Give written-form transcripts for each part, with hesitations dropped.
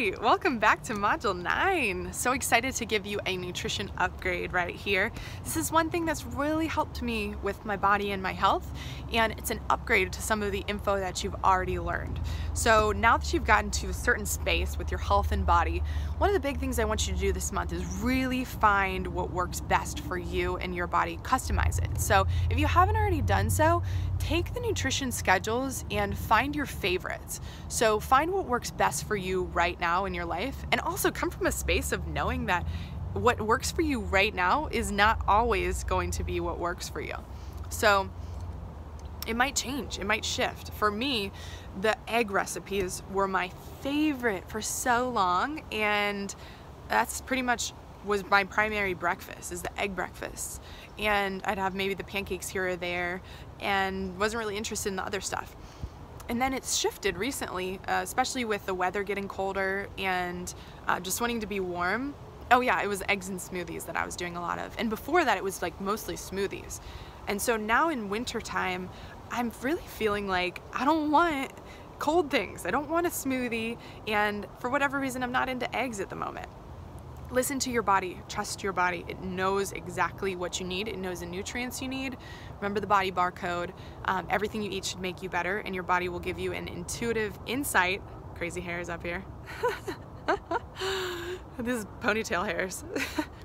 Hi, welcome back to Module 9. So excited to give you a nutrition upgrade right here. This is one thing that's really helped me with my body and my health, and it's an upgrade to some of the info that you've already learned. So now that you've gotten to a certain space with your health and body, one of the big things I want you to do this month is really find what works best for you and your body, customize it. So if you haven't already done so, take the nutrition schedules and find your favorites. So find what works best for you right now in your life, and also come from a space of knowing that what works for you right now is not always going to be what works for you. So it might change, it might shift. For me, the egg recipes were my favorite for so long, and that's pretty much was my primary breakfast, is the egg breakfast. And I'd have maybe the pancakes here or there, and wasn't really interested in the other stuff. And then it's shifted recently, especially with the weather getting colder and just wanting to be warm. Oh yeah, it was eggs and smoothies that I was doing a lot of. And before that, it was like mostly smoothies. And so now in wintertime, I'm really feeling like I don't want cold things. I don't want a smoothie. And for whatever reason, I'm not into eggs at the moment. Listen to your body, trust your body. It knows exactly what you need. It knows the nutrients you need. Remember the body barcode. Everything you eat should make you better, and your body will give you an intuitive insight. Crazy hairs up here. This is ponytail hairs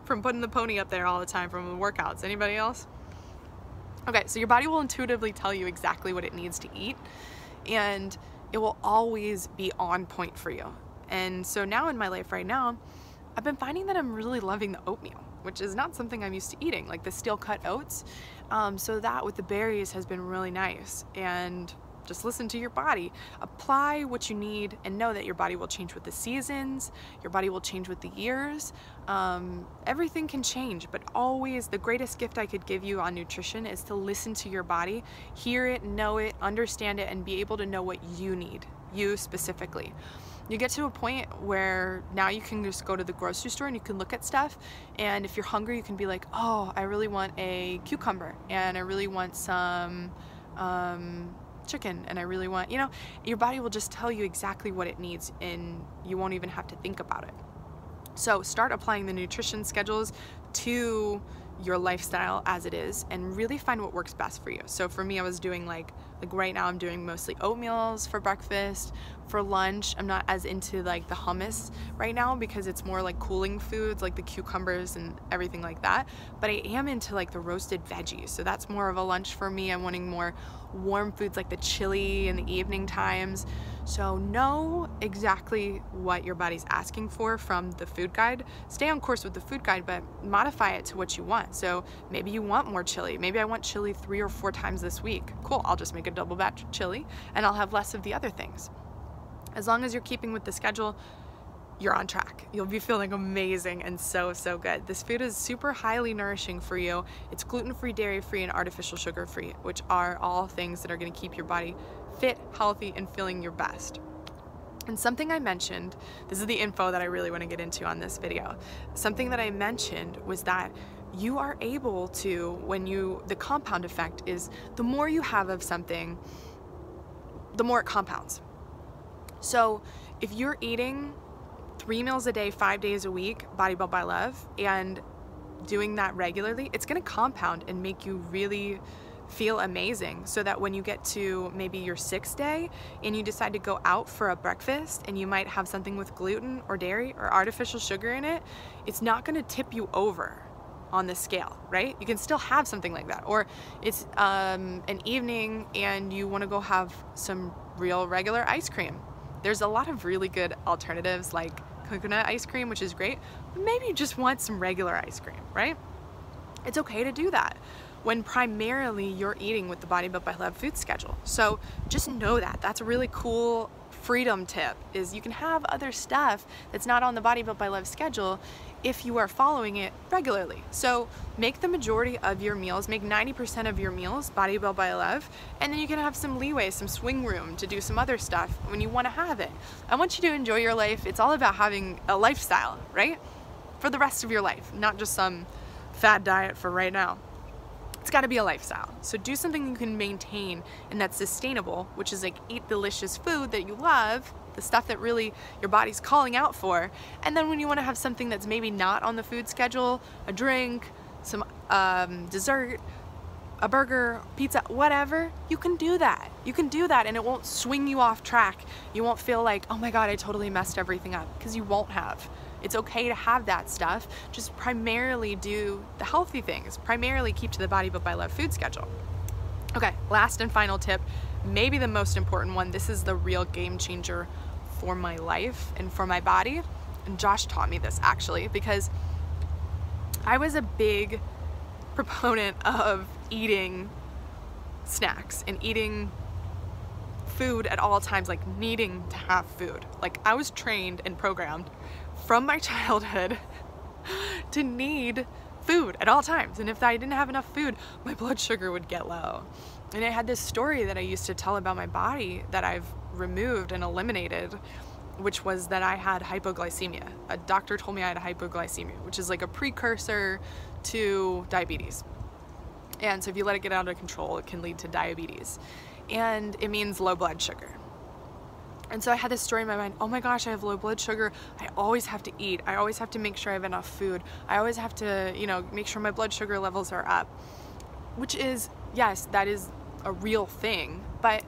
from putting the pony up there all the time from the workouts. Anybody else? Okay, so your body will intuitively tell you exactly what it needs to eat, and it will always be on point for you. And so now in my life right now, I've been finding that I'm really loving the oatmeal, which is not something I'm used to eating, like the steel cut oats. So that with the berries has been really nice. And just listen to your body. Apply what you need and know that your body will change with the seasons, your body will change with the years. Everything can change, but always the greatest gift I could give you on nutrition is to listen to your body, hear it, know it, understand it, and be able to know what you need, you specifically. You get to a point where now you can just go to the grocery store and you can look at stuff, and if you're hungry you can be like, oh, I really want a cucumber, and I really want some chicken, and I really want, you know, your body will just tell you exactly what it needs and you won't even have to think about it. So start applying the nutrition schedules to your lifestyle as it is and really find what works best for you. So for me, I was doing like right now I'm doing mostly oatmeals for breakfast. For lunch, I'm not as into like the hummus right now because it's more like cooling foods like the cucumbers and everything like that. But I am into like the roasted veggies. So that's more of a lunch for me. I'm wanting more warm foods like the chili in the evening times. So know exactly what your body's asking for from the food guide. Stay on course with the food guide, but modify it to what you want. So maybe you want more chili. Maybe I want chili 3 or 4 times this week. Cool, I'll just make a double batch of chili and I'll have less of the other things. As long as you're keeping with the schedule, you're on track. You'll be feeling amazing and so good. This food is super highly nourishing for you. It's gluten-free, dairy-free, and artificial sugar-free, which are all things that are gonna keep your body fit, healthy, and feeling your best. And something I mentioned, this is the info that I really wanna get into on this video. Something that I mentioned was that you are able to, the compound effect is the more you have of something, the more it compounds. So if you're eating 3 meals a day, 5 days a week, Body Built by Love, and doing that regularly, it's gonna compound and make you really feel amazing, so that when you get to maybe your 6th day and you decide to go out for a breakfast and you might have something with gluten or dairy or artificial sugar in it, it's not gonna tip you over on the scale, right? You can still have something like that. Or it's an evening and you wanna go have some real regular ice cream. There's a lot of really good alternatives like coconut ice cream, which is great, but maybe you just want some regular ice cream, right? It's okay to do that when primarily you're eating with the Body Built by Love food schedule. So just know that. That's a really cool freedom tip, is you can have other stuff that's not on the Body Built by Love schedule if you are following it regularly. So make the majority of your meals, make 90% of your meals Body Built by Love, and then you can have some leeway, some swing room to do some other stuff when you want to have it. I want you to enjoy your life. It's all about having a lifestyle, right? For the rest of your life, not just some fad diet for right now. It's got to be a lifestyle. So do something you can maintain and that's sustainable, which is like eat delicious food that you love the stuff that really your body's calling out for. And then when you want to have something that's maybe not on the food schedule, a drink, some dessert, a burger, pizza, whatever, you can do that. You can do that and it won't swing you off track. You won't feel like, oh my God, I totally messed everything up, because you won't have. It's okay to have that stuff. Just primarily do the healthy things. Primarily keep to the Body Built by Love food schedule. Okay, last and final tip, maybe the most important one. This is the real game changer for my life and for my body. And Josh taught me this actually, because I was a big proponent of eating snacks and eating food at all times, like needing to have food. Like I was trained and programmed from my childhood to need food at all times. And if I didn't have enough food, my blood sugar would get low. And I had this story that I used to tell about my body that I've removed and eliminated, which was that I had hypoglycemia. A doctor told me I had hypoglycemia, which is like a precursor to diabetes. And so if you let it get out of control, it can lead to diabetes. And it means low blood sugar. And so I had this story in my mind, oh my gosh, I have low blood sugar. I always have to eat. I always have to make sure I have enough food. I always have to, make sure my blood sugar levels are up. Which is, yes, that is a real thing, but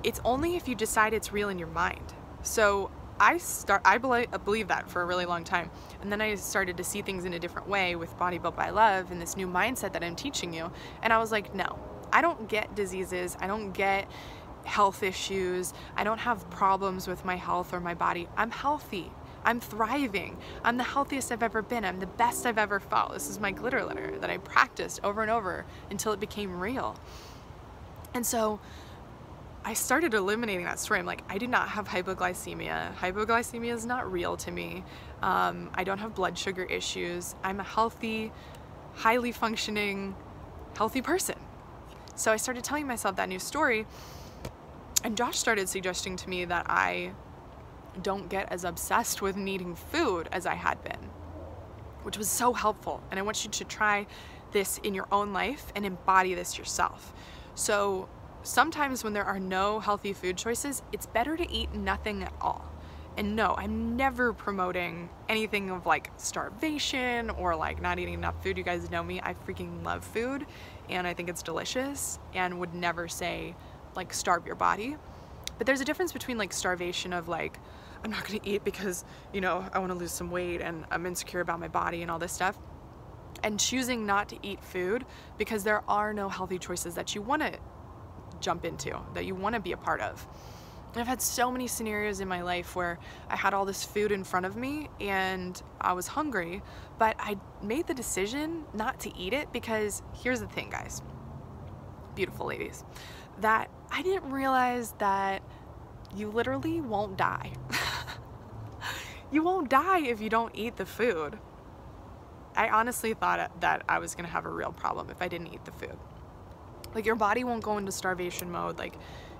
it's only if you decide it's real in your mind. So I believe that for a really long time. And then I started to see things in a different way with Body Built by Love and this new mindset that I'm teaching you. And I was like, no, I don't get diseases. I don't get health issues. I don't have problems with my health or my body. I'm healthy. I'm thriving. I'm the healthiest I've ever been. I'm the best I've ever felt. This is my glitter letter that I practiced over and over until it became real. And so I started eliminating that story. I'm like, I do not have hypoglycemia. Hypoglycemia is not real to me. I don't have blood sugar issues. I'm a healthy, highly functioning, healthy person. So I started telling myself that new story, and Josh started suggesting to me that I don't get as obsessed with needing food as I had been, which was so helpful. And I want you to try this in your own life and embody this yourself. So sometimes when there are no healthy food choices, it's better to eat nothing at all. And no, I'm never promoting anything of like starvation or like not eating enough food. You guys know me, I freaking love food and I think it's delicious and would never say like starve your body. But there's a difference between like starvation of like, I'm not gonna eat because, I wanna lose some weight and I'm insecure about my body and all this stuff, and choosing not to eat food because there are no healthy choices that you wanna jump into, that you wanna be a part of. And I've had so many scenarios in my life where I had all this food in front of me and I was hungry, but I made the decision not to eat it because here's the thing, guys, beautiful ladies, that I didn't realize that you literally won't die. You won't die if you don't eat the food. I honestly thought that I was gonna have a real problem if I didn't eat the food. Like your body won't go into starvation mode, like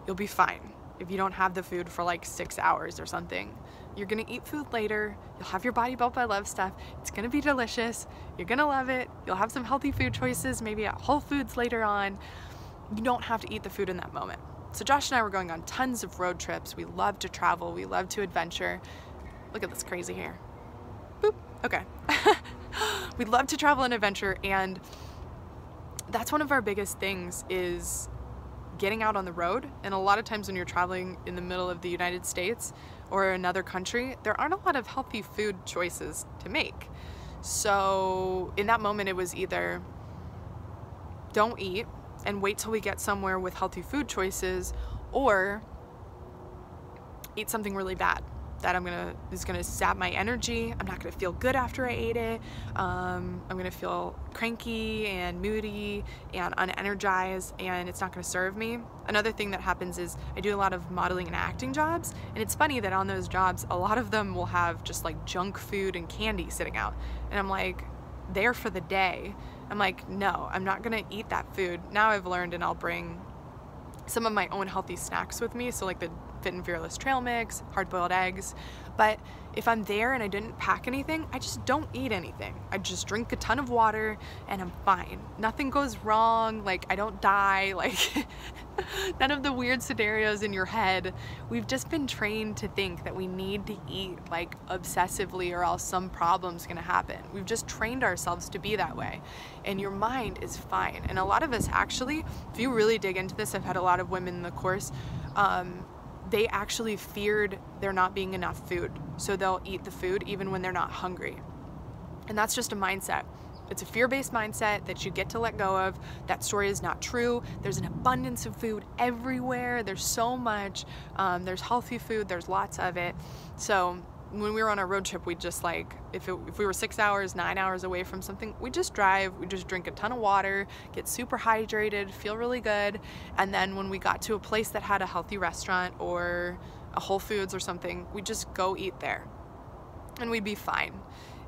you'll be fine if you don't have the food for like 6 hours or something. You're gonna eat food later, you'll have your Body Built by Love stuff, it's gonna be delicious, you're gonna love it, you'll have some healthy food choices, maybe at Whole Foods later on. You don't have to eat the food in that moment. So Josh and I were going on tons of road trips. We love to travel, we love to adventure. Look at this crazy hair. Boop, okay. We love to travel and adventure, and that's one of our biggest things is getting out on the road. And a lot of times when you're traveling in the middle of the United States or another country, there aren't a lot of healthy food choices to make. So in that moment, it was either don't eat and wait till we get somewhere with healthy food choices, or eat something really bad that is gonna sap my energy. I'm not gonna feel good after I ate it. I'm gonna feel cranky and moody and unenergized, and it's not gonna serve me. Another thing that happens is I do a lot of modeling and acting jobs, and it's funny that on those jobs, a lot of them will have just like junk food and candy sitting out. And I'm like, there for the day. I'm like, no, I'm not gonna eat that food. Now I've learned, and I'll bring some of my own healthy snacks with me. So like the Fit and Fearless trail mix, hard-boiled eggs. But if I'm there and I didn't pack anything, I just don't eat anything. I just drink a ton of water and I'm fine. Nothing goes wrong, like I don't die, like None of the weird scenarios in your head. We've just been trained to think that we need to eat like obsessively or else some problem's gonna happen. We've just trained ourselves to be that way. And your mind is fine. And a lot of us actually, if you really dig into this, I've had a lot of women in the course, they actually feared there not being enough food. So they'll eat the food even when they're not hungry. And that's just a mindset. It's a fear-based mindset that you get to let go of. That story is not true. There's an abundance of food everywhere. There's so much. There's healthy food. There's lots of it. So when we were on a road trip, we just like, if we were 6 hours, 9 hours away from something, we just drive, we just drink a ton of water, get super hydrated, feel really good. And then when we got to a place that had a healthy restaurant or a Whole Foods or something, we just go eat there and we'd be fine.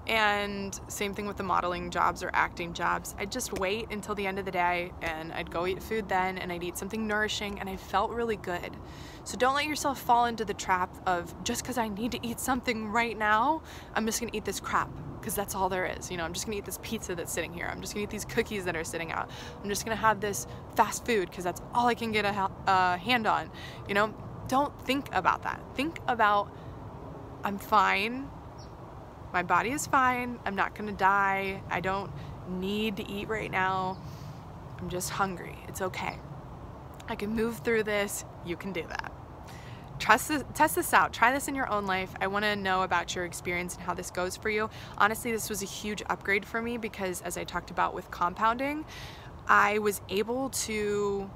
And same thing with the modeling jobs or acting jobs. I'd just wait until the end of the day and I'd go eat food then, and I'd eat something nourishing, and I felt really good. So don't let yourself fall into the trap of, just because I need to eat something right now, I'm just gonna eat this crap because that's all there is. You know, I'm just gonna eat this pizza that's sitting here. I'm just gonna eat these cookies that are sitting out. I'm just gonna have this fast food because that's all I can get a hand on. You know, don't think about that. Think about, I'm fine. My body is fine. I'm not gonna die. I don't need to eat right now. I'm just hungry. It's okay. I can move through this. You can do that. Test this out. Try this in your own life. I want to know about your experience and how this goes for you. Honestly, this was a huge upgrade for me because, as I talked about with compounding, I was able to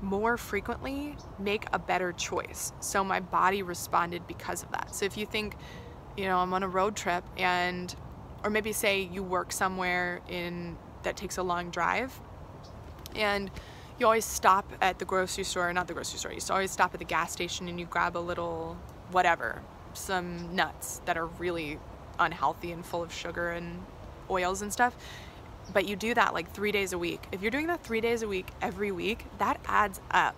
more frequently make a better choice. So my body responded because of that. So if you think, you know, I'm on a road trip and, or maybe say you work somewhere that takes a long drive, and you always stop at the grocery store, not the grocery store, you always stop at the gas station and you grab a little whatever, some nuts that are really unhealthy and full of sugar and oils and stuff. But you do that like 3 days a week. If you're doing that 3 days a week, every week, that adds up.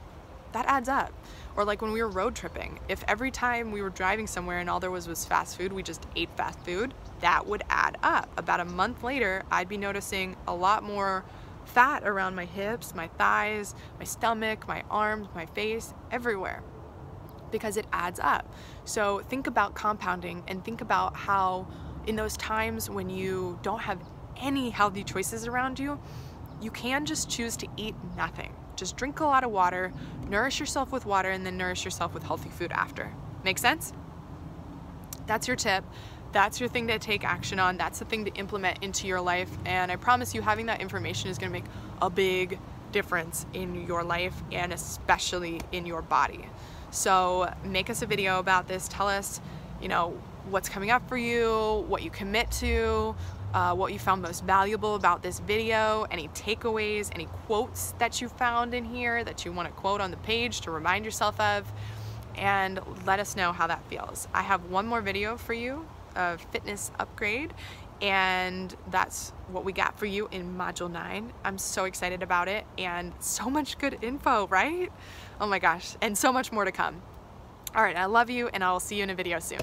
That adds up. Or like when we were road tripping, if every time we were driving somewhere and all there was fast food, we just ate fast food, that would add up. About a month later, I'd be noticing a lot more fat around my hips, my thighs, my stomach, my arms, my face, everywhere, because it adds up. So think about compounding and think about how in those times when you don't have any healthy choices around you, you can just choose to eat nothing. Just drink a lot of water, nourish yourself with water, and then nourish yourself with healthy food after. Make sense? That's your tip. That's your thing to take action on. That's the thing to implement into your life. And I promise you, having that information is going to make a big difference in your life and especially in your body. So make us a video about this. Tell us, you know, what's coming up for you, what you commit to, what you found most valuable about this video, any takeaways, any quotes that you found in here that you want to quote on the page to remind yourself of, and let us know how that feels. I have one more video for you, a fitness upgrade, and that's what we got for you in Module 9. I'm so excited about it, and so much good info, right? Oh my gosh, and so much more to come. All right, I love you, and I'll see you in a video soon.